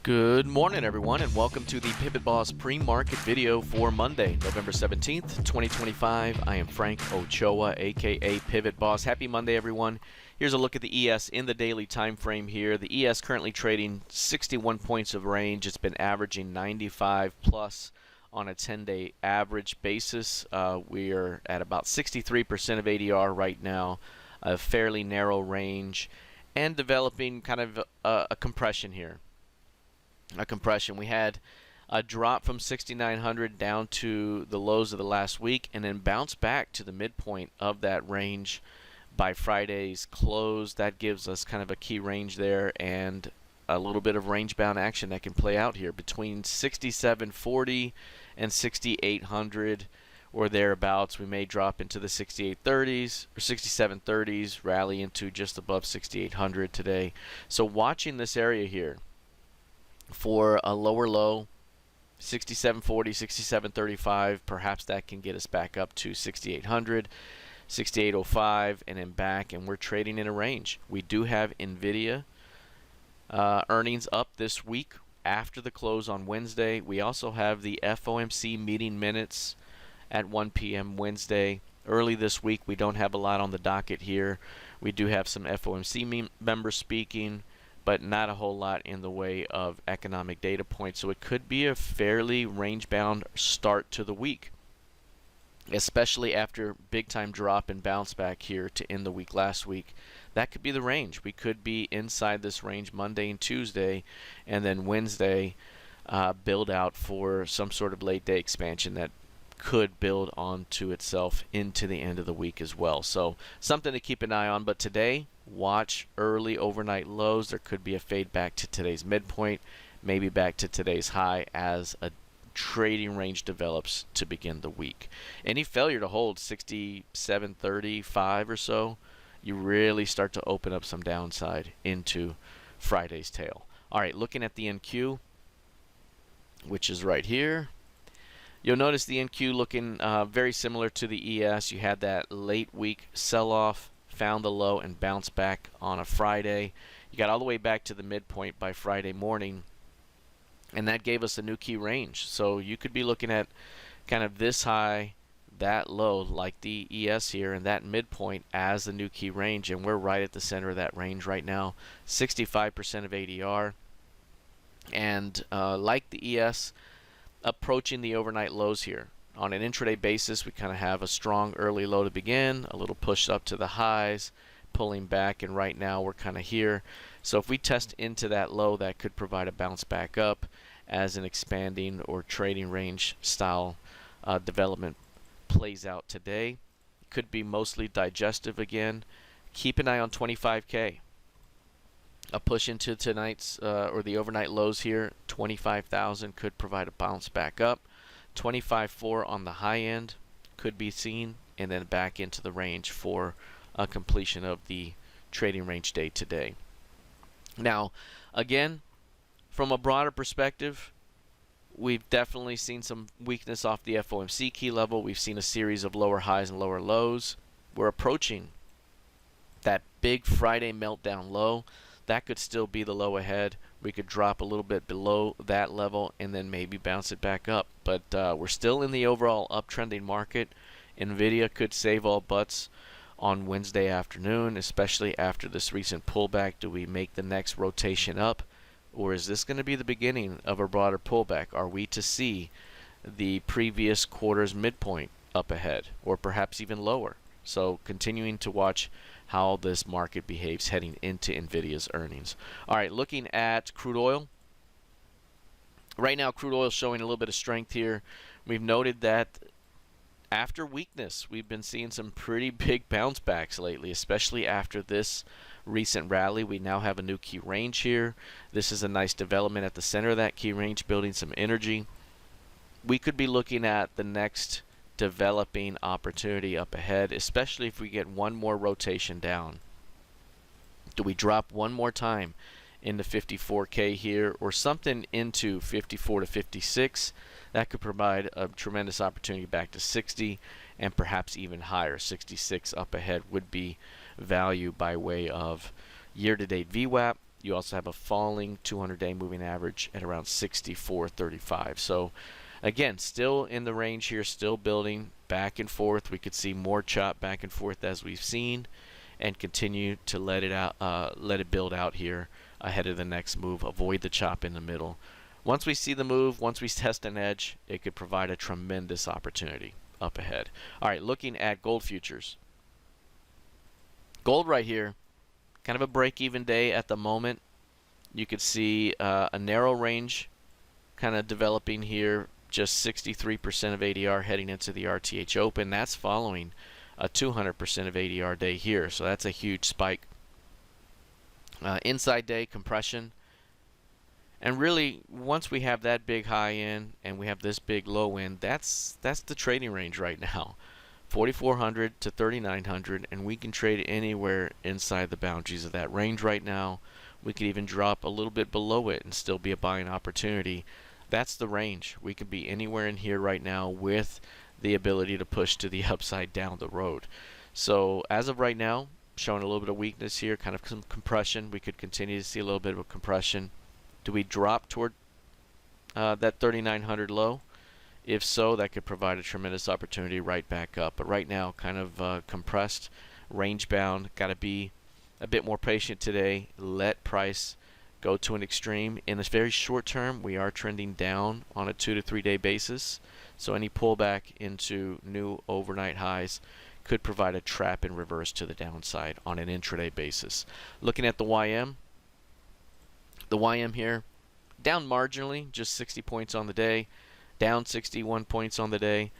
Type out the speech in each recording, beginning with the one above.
Good morning, everyone, and welcome to the PivotBoss pre-market video for Monday, November 17th, 2025. I am Frank Ochoa, aka PivotBoss. Happy Monday, everyone. Here's a look at the ES in the daily time frame here. The ES currently trading 61 points of range. It's been averaging 95 plus on a 10-day average basis. We are at about 63% of ADR right now, a fairly narrow range, and developing kind of a compression here. We had a drop from 6,900 down to the lows of the last week, and then bounce back to the midpoint of that range by Friday's close. That gives us kind of a key range there and a little bit of range bound action that can play out here between 6,740 and 6,800 or thereabouts. We may drop into the 6,830s or 6,730s, rally into just above 6,800 today. So watching this area here for a lower low, 67.40, 67.35, perhaps that can get us back up to 6,800, 68.05, and then back, and we're trading in a range. We do have NVDA earnings up this week after the close on Wednesday. We also have the FOMC meeting minutes at 1 p.m. Wednesday. Early this week, we don't have a lot on the docket here. We do have some FOMC members speaking, but not a whole lot in the way of economic data points. So it could be a fairly range-bound start to the week, especially after big-time drop and bounce back here to end the week last week. That could be the range. We could be inside this range Monday and Tuesday, and then Wednesday build out for some sort of late-day expansion that could build onto itself into the end of the week as well. So something to keep an eye on. But today, watch early overnight lows. There could be a fade back to today's midpoint, maybe back to today's high as a trading range develops to begin the week. Any failure to hold 67.35 or so, you really start to open up some downside into Friday's tail. All right, looking at the NQ, which is right here. You'll notice the NQ looking very similar to the ES. You had that late week sell-off, found the low, and bounced back on a Friday. You got all the way back to the midpoint by Friday morning, and that gave us a new key range. So you could be looking at kind of this high, that low, like the ES here, and that midpoint as the new key range, and we're right at the center of that range right now, 65% of ADR. And like the ES, approaching the overnight lows here. On an intraday basis, we kind of have a strong early low to begin, a little push up to the highs, pulling back, and right now we're kind of here. So if we test into that low, that could provide a bounce back up as an expanding or trading range style development plays out today. Could be mostly digestive again. Keep an eye on 25K. A push into tonight's or the overnight lows here, 25,000 could provide a bounce back up. 25.4 on the high end could be seen, and then back into the range for a completion of the trading range day today. Now, again, from a broader perspective, we've definitely seen some weakness off the FOMC key level. We've seen a series of lower highs and lower lows. We're approaching that big Friday meltdown low. That could still be the low ahead. We could drop a little bit below that level and then maybe bounce it back up. But we're still in the overall uptrending market. NVIDIA could save all butts on Wednesday afternoon, especially after this recent pullback. Do we make the next rotation up, or is this going to be the beginning of a broader pullback? Are we to see the previous quarter's midpoint up ahead, or perhaps even lower? So continuing to watch how this market behaves heading into NVIDIA's earnings. All right, looking at crude oil. Right now, crude oil is showing a little bit of strength here. We've noted that after weakness, we've been seeing some pretty big bounce backs lately, especially after this recent rally. We now have a new key range here. This is a nice development at the center of that key range, building some energy. We could be looking at the next developing opportunity up ahead, especially if we get one more rotation down. Do we drop one more time into 54K here or something into 54 to 56? That could provide a tremendous opportunity back to 60 and perhaps even higher. 66 up ahead would be value by way of year-to-date VWAP. You also have a falling 200-day moving average at around 64.35. So again, still in the range here, still building back and forth. We could see more chop back and forth as we've seen, and continue to let it build out here ahead of the next move. Avoid the chop in the middle. Once we see the move, once we test an edge, it could provide a tremendous opportunity up ahead. All right, looking at gold futures. Gold right here, kind of a break-even day at the moment. You could see a narrow range kind of developing here, just 63% of ADR heading into the RTH Open. That's following a 200% of ADR day here, so that's a huge spike. Inside day compression, and really once we have that big high in and we have this big low in, that's the trading range right now, 4,400 to 3,900, and we can trade anywhere inside the boundaries of that range right now. We could even drop a little bit below it and still be a buying opportunity. That's the range. We could be anywhere in here right now with the ability to push to the upside down the road. So as of right now, showing a little bit of weakness here, kind of some compression. We could continue to see a little bit of a compression. Do we drop toward that 3,900 low? If so, that could provide a tremendous opportunity right back up. But right now, kind of compressed, range bound. Got to be a bit more patient today. Let price go to an extreme. In this very short term, we are trending down on a 2 to 3 day basis. So any pullback into new overnight highs could provide a trap in reverse to the downside on an intraday basis. Looking at the YM here, down marginally, just 60 points on the day, down 61 points on the day,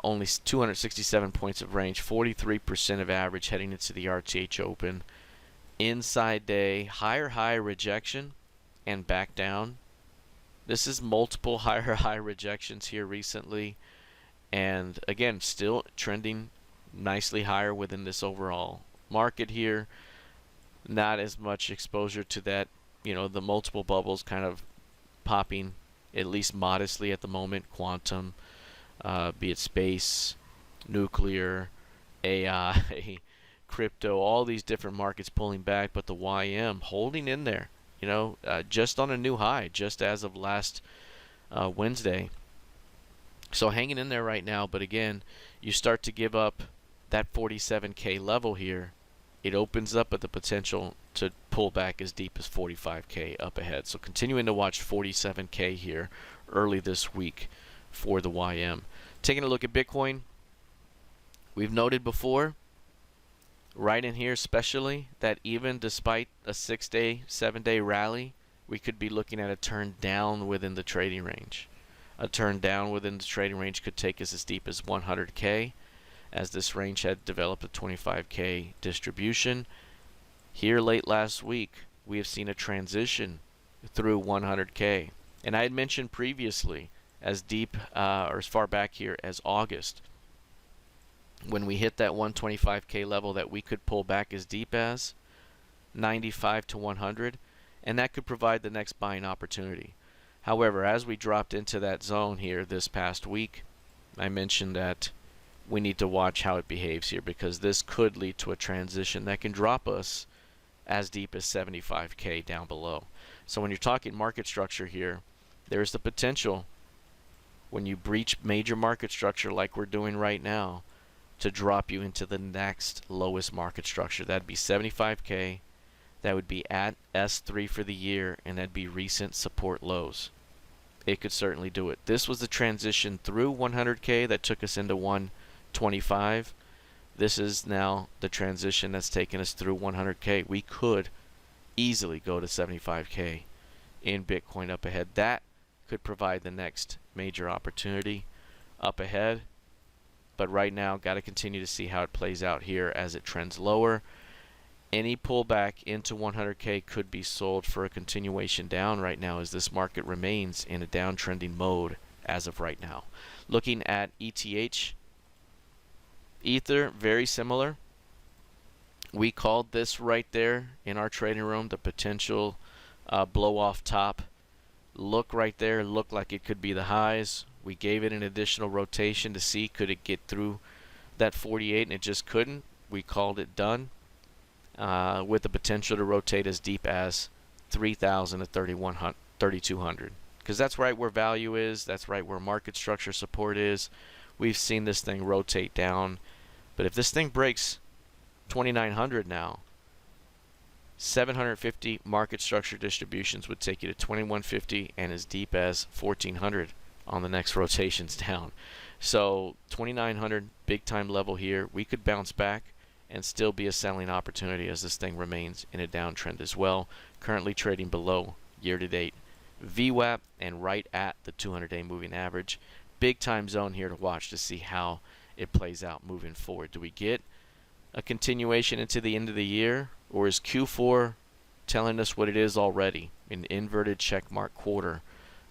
only 267 points of range, 43% of average heading into the RTH Open. Inside day, higher high rejection and back down. This is multiple higher high rejections here recently, and again, still trending nicely higher within this overall market here. Not as much exposure to that, the multiple bubbles kind of popping at least modestly at the moment. Quantum, be it space, nuclear, AI, crypto, all these different markets pulling back, but the YM holding in there, just on a new high, just as of last Wednesday. So hanging in there right now, but again, you start to give up that 47K level here, it opens up at the potential to pull back as deep as 45K up ahead. So continuing to watch 47K here early this week for the YM. Taking a look at Bitcoin, we've noted before, right in here especially, that even despite a 6-day, 7-day rally, we could be looking at a turn down within the trading range. A turn down within the trading range could take us as deep as 100K, as this range had developed a 25K distribution. Here late last week, we have seen a transition through 100K. And I had mentioned previously, as deep or as far back here as August, when we hit that 125K level, that we could pull back as deep as 95 to 100, and that could provide the next buying opportunity. However, as we dropped into that zone here this past week, I mentioned that we need to watch how it behaves here, because this could lead to a transition that can drop us as deep as 75K down below. So when you're talking market structure here, there's the potential, when you breach major market structure like we're doing right now, to drop you into the next lowest market structure. That'd be 75K. That would be at S3 for the year, and that'd be recent support lows. It could certainly do it. This was the transition through 100K that took us into 125. This is now the transition that's taken us through 100K. We could easily go to 75K in Bitcoin up ahead. That could provide the next major opportunity up ahead. But right now, got to continue to see how it plays out here as it trends lower. Any pullback into 100K could be sold for a continuation down right now, as this market remains in a downtrending mode as of right now. Looking at ETH, Ether, very similar. We called this right there in our trading room the potential blow off top. Look right there, looked like it could be the highs. We gave it an additional rotation to see could it get through that 48, and it just couldn't. We called it done, with the potential to rotate as deep as 3,000 to 3,200, because that's right where value is. That's right where market structure support is. We've seen this thing rotate down, but if this thing breaks 2,900 now, 750 market structure distributions would take you to 2,150 and as deep as 1,400 on the next rotations down. So 2,900 big time level here. We could bounce back and still be a selling opportunity as this thing remains in a downtrend as well. Currently trading below year-to-date VWAP and right at the 200-day moving average. Big time zone here to watch to see how it plays out moving forward. Do we get a continuation into the end of the year, or is Q4 telling us what it is already, an inverted checkmark quarter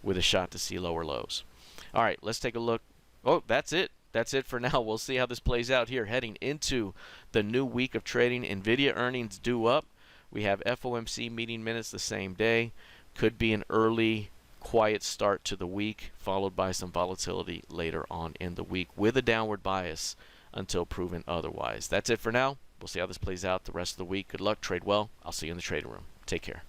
with a shot to see lower lows? All right, let's take a look. Oh, that's it. That's it for now. We'll see how this plays out here heading into the new week of trading. NVIDIA earnings due up. We have FOMC meeting minutes the same day. Could be an early, quiet start to the week, followed by some volatility later on in the week with a downward bias until proven otherwise. That's it for now. We'll see how this plays out the rest of the week. Good luck. Trade well. I'll see you in the trading room. Take care.